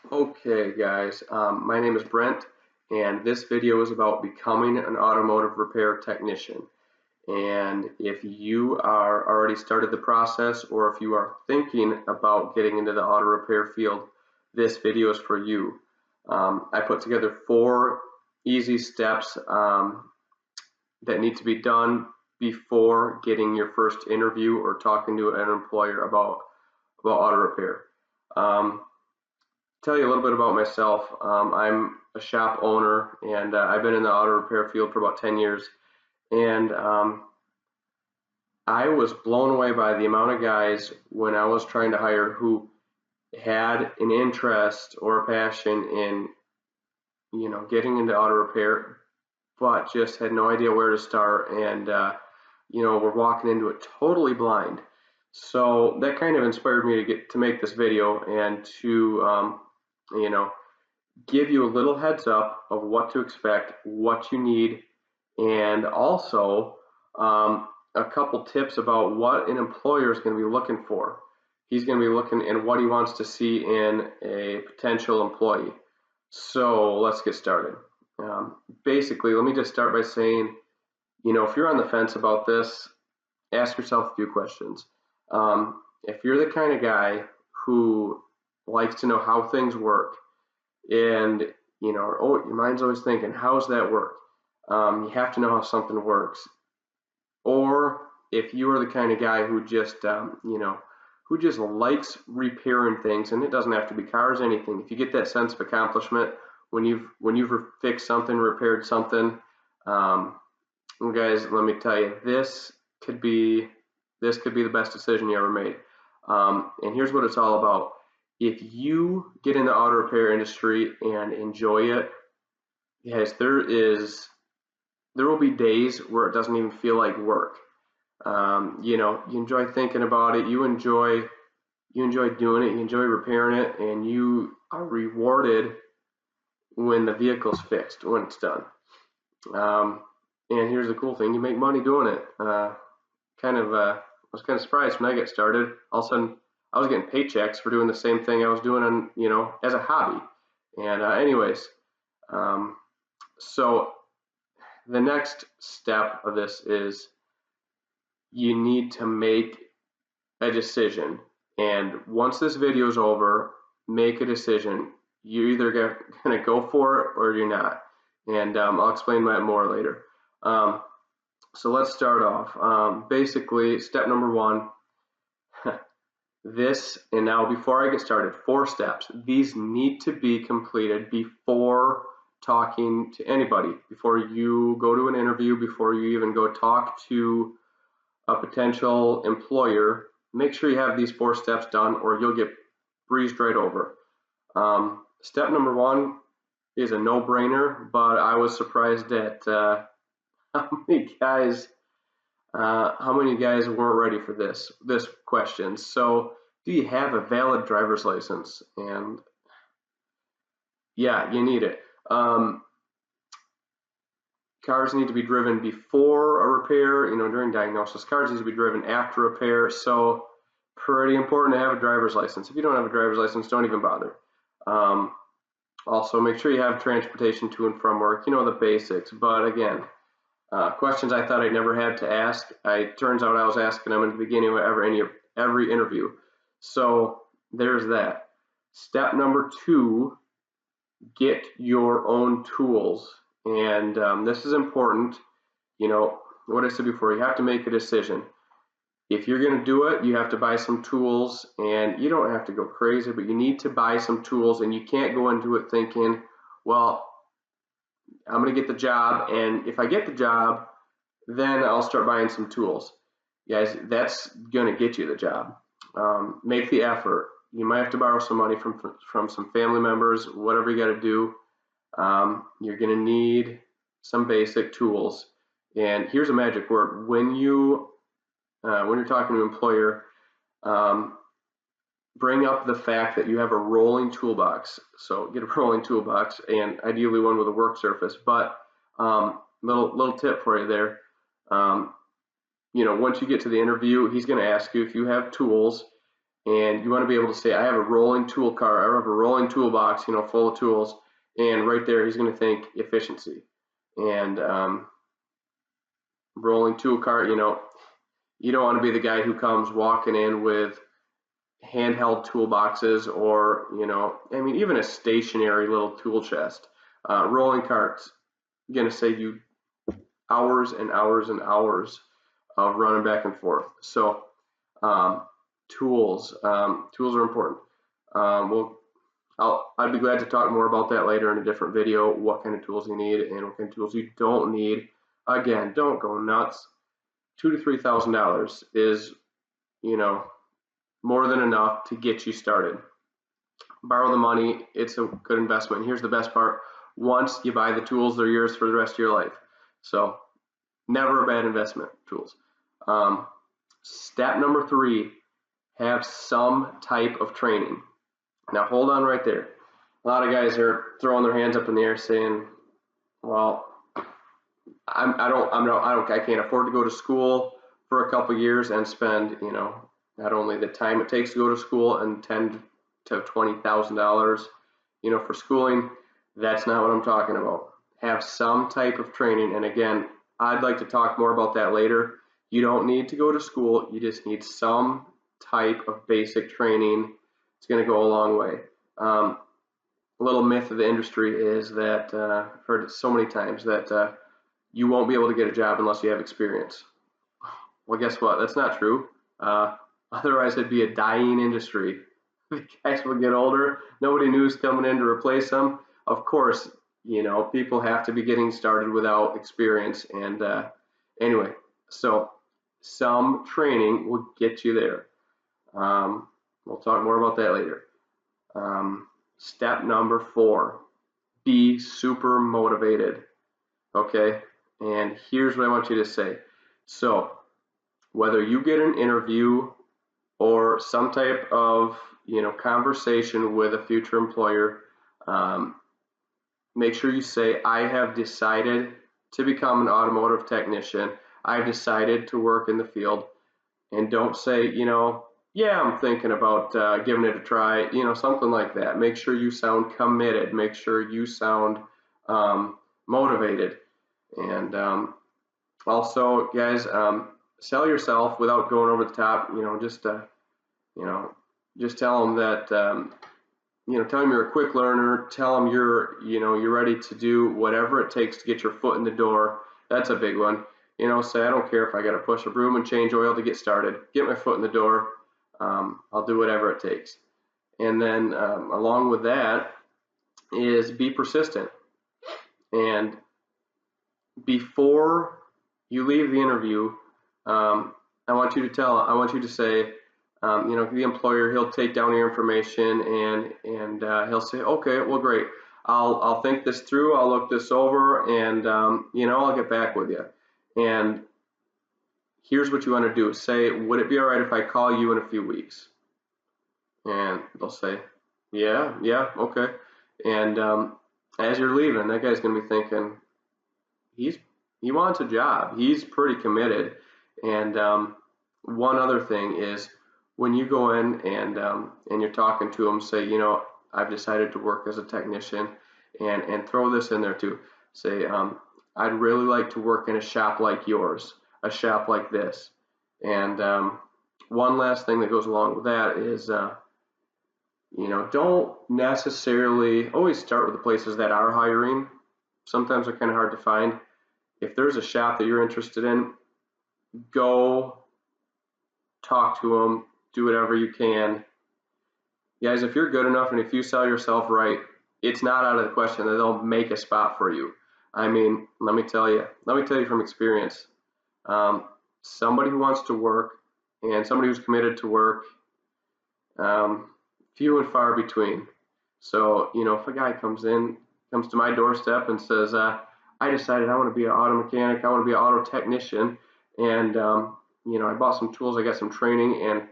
Okay, guys, my name is Brent, and this video is about becoming an automotive repair technician. And if you are already started the process, or if you are thinking about getting into the auto repair field, this video is for you. I put together 4 easy steps that need to be done before getting your first interview or talking to an employer about auto repair. Um, Tell you a little bit about myself. I'm a shop owner, and I've been in the auto repair field for about 10 years. And I was blown away by the amount of guys when I was trying to hire who had an interest or a passion in, getting into auto repair, but just had no idea where to start, and were walking into it totally blind. So that kind of inspired me to make this video and to, you know, give you a little heads up of what to expect, what you need, and also a couple tips about what an employer is going to be looking for. He's going to be looking and what he wants to see in a potential employee. So let's get started. Basically, let me just start by saying, if you're on the fence about this, ask yourself a few questions. If you're the kind of guy who likes to know how things work, and your mind's always thinking, how does that work? You have to know how something works. Or if you are the kind of guy who just who just likes repairing things, and it doesn't have to be cars, anything. If you get that sense of accomplishment when you've fixed something, repaired something, um, well, guys, let me tell you, this could be the best decision you ever made. And here's what it's all about. If you get in the auto repair industry and enjoy it, guys, there will be days where it doesn't even feel like work. You enjoy thinking about it, you enjoy doing it, you enjoy repairing it, and you are rewarded when the vehicle's fixed, when it's done. Um, and here's the cool thing: you make money doing it. I was kind of surprised when I got started. All of a sudden, I was getting paychecks for doing the same thing I was doing as a hobby. And anyways, um, so the next step of this is you need to make a decision. And once this video is over, make a decision. You're either going to go for it or you're not. And I'll explain that more later. So let's start off. Basically, step number 1, and now before I get started, 4 steps. These need to be completed before talking to anybody, before you go to an interview, before you even go talk to a potential employer. Make sure you have these 4 steps done or you'll get breezed right over. Step number 1 is a no-brainer, but I was surprised at how many guys weren't ready for this question. So, do you have a valid driver's license? And yeah, you need it. Cars need to be driven before a repair, during diagnosis. Cars need to be driven after repair. So, pretty important to have a driver's license. If you don't have a driver's license, don't even bother. Also, make sure you have transportation to and from work. The basics. But again, questions I thought I never had to ask. Turns out I was asking them in the beginning of every interview. So there's that. Step number 2, get your own tools. And this is important. What I said before, you have to make a decision. If you're going to do it, you have to buy some tools, and you don't have to go crazy, but you need to buy some tools, and you can't go into it thinking, well, I'm going to get the job, and if I get the job, then I'll start buying some tools. Guys, that's going to get you the job. Make the effort. You might have to borrow some money from some family members, whatever you got to do. You're going to need some basic tools. And here's a magic word. When you're talking to an employer, bring up the fact that you have a rolling toolbox. So get a rolling toolbox, and ideally one with a work surface. But little tip for you there. Once you get to the interview, he's going to ask you if you have tools. And you want to be able to say, I have a rolling tool cart, I have a rolling toolbox, full of tools. And right there, he's going to think efficiency. And rolling tool cart, you don't want to be the guy who comes walking in with handheld toolboxes, or even a stationary little tool chest. Rolling carts going to save you hours and hours and hours of running back and forth. So tools are important. I'd be glad to talk more about that later in a different video, what kind of tools you need and what kind of tools you don't need. Again, don't go nuts. $2,000 to $3,000 is more than enough to get you started. Borrow the money, it's a good investment. Here's the best part: once you buy the tools, they're yours for the rest of your life. So never a bad investment, tools. Step number 3, have some type of training. Now hold on right there. A lot of guys are throwing their hands up in the air saying, well, I can't afford to go to school for a couple years and spend, not only the time it takes to go to school and $10,000 to $20,000, for schooling. That's not what I'm talking about. Have some type of training. And again, I'd like to talk more about that later. You don't need to go to school. You just need some type of basic training. It's going to go a long way. A little myth of the industry is that I've heard it so many times that you won't be able to get a job unless you have experience. Well, guess what? That's not true. Otherwise, it'd be a dying industry. The guys will get older. Nobody new's coming in to replace them. Of course, people have to be getting started without experience. And anyway, so some training will get you there. We'll talk more about that later. Step number 4, be super motivated. Okay, and here's what I want you to say. So whether you get an interview or some type of conversation with a future employer, make sure you say, I have decided to become an automotive technician. I've decided to work in the field. And don't say, yeah, I'm thinking about giving it a try, something like that. Make sure you sound committed. Make sure you sound motivated. And also, guys, sell yourself without going over the top. Just tell them that, tell them you're a quick learner. Tell them you're ready to do whatever it takes to get your foot in the door. That's a big one. Say, I don't care if I got to push a broom and change oil to get started. Get my foot in the door. I'll do whatever it takes. And then along with that is be persistent. And before you leave the interview, I want you to say, the employer, he'll take down your information and he'll say, okay, well, great. I'll think this through. I'll look this over, and I'll get back with you. And here's what you want to do. Say, would it be all right if I call you in a few weeks? And they'll say, yeah, okay. And as you're leaving, that guy's going to be thinking, he wants a job. He's pretty committed. And one other thing is, when you go in and you're talking to him, say, I've decided to work as a technician, and throw this in there too. Say, I'd really like to work in a shop like yours, a shop like this. And one last thing that goes along with that is, don't necessarily always start with the places that are hiring. Sometimes they're kind of hard to find. If there's a shop that you're interested in, go talk to them, do whatever you can. Guys, if you're good enough and if you sell yourself right, it's not out of the question that they'll make a spot for you. I mean, let me tell you from experience, somebody who wants to work and somebody who's committed to work, few and far between. So, if a guy comes to my doorstep and says, I decided I want to be an auto mechanic, I want to be an auto technician, and, I bought some tools, I got some training, and,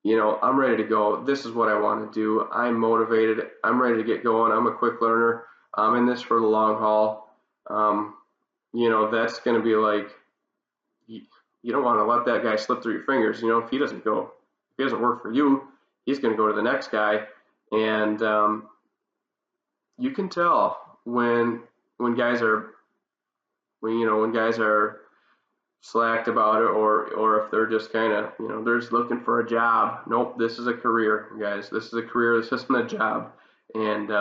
I'm ready to go. This is what I want to do. I'm motivated. I'm ready to get going. I'm a quick learner. I'm in this for the long haul. That's going to be like, you don't want to let that guy slip through your fingers, if he doesn't go. he doesn't work for you, he's going to go to the next guy. And you can tell when guys are when guys are slacked about it, or if they're just kind of they're just looking for a job. Nope, this is a career, guys. This is a career. This isn't a job. And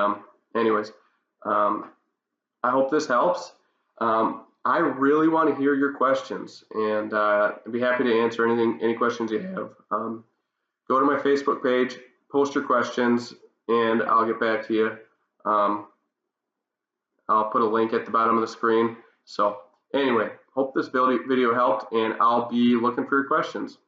anyways, I hope this helps. I really want to hear your questions, and I'd be happy to answer any questions you have. Go to my Facebook page, post your questions, and I'll get back to you. I'll put a link at the bottom of the screen. So anyway, hope this video helped, and I'll be looking for your questions.